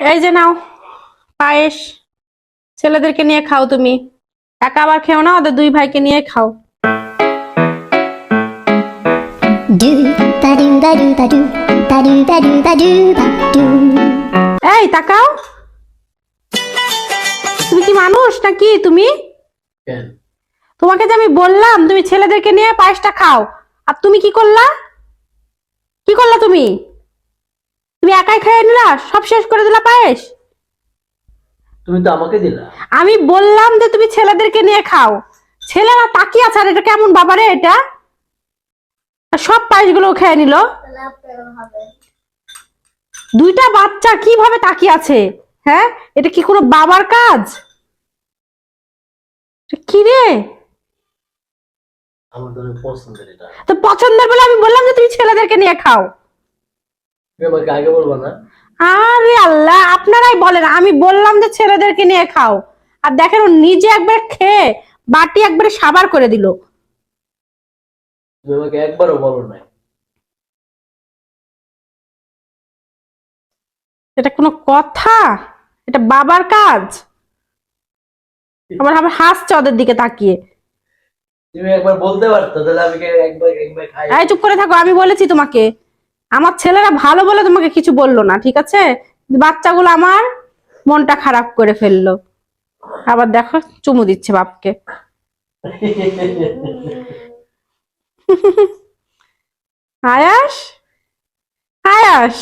এই যে নাও পায়েস, ছেলেদেরকে নিয়ে খাও। তুমি একা আবার খেও না, ওদের দুই ভাইকে নিয়ে খাও। এই তাকাও, তুমি কি মানুষ নাকি? তুমি তোমাকে যে আমি বললাম তুমি ছেলেদেরকে নিয়ে পায়েসটা খাও, আর তুমি কি করলা? কি করলা তুমি? তুমি একাই খেয়ে নিলা, সব শেষ করে দিলা পায়েস। তুমি তো আমাকে দিলা। আমি বললাম যে তুমি ছেলেদেরকে নিয়ে খাও, ছেলেরা তাকিয়ে আছে। আর এটা কেমন বাবারে, এটা সব পায়েস গুলো খেয়ে নিল। দুইটা বাচ্চা কিভাবে তাকিয়ে আছে? হ্যাঁ, এটা কি কোনো বাবার কাজ? কি রে, আমার তো পছন্দের এটা। তো পছন্দের বলে আমি বললাম যে তুমি ছেলেদেরকে নিয়ে খাও। তুমি আমাকে আগে বলবা না? আরে আল্লাহ, আপনারাই বলেন। আমি বললাম যে ছেলেদেরকে নিয়ে খাও, আর দেখেন ও নিজে একবার খেয়ে বাটি একবারে সাবার করে দিল। তুমি আমাকে একবারও বলো নাই। এটা কোনো কথা? এটা বাবার কাজ? আবার আবার হাসছে ওদের দিকে তাকিয়ে। তুমি একবার বলতে পারতো, তাহলে আমি একবার একবার খাই। এই চুপ করে থাকো, আমি বলেছি তোমাকে। আমার ছেলেরা ভালো বলে তোমাকে কিছু বললো না, ঠিক আছে? বাচ্চাগুলো আমার মনটা খারাপ করে ফেললো। আবার দেখো চুমু দিচ্ছে বাপকে। আয়াস, আয়াস।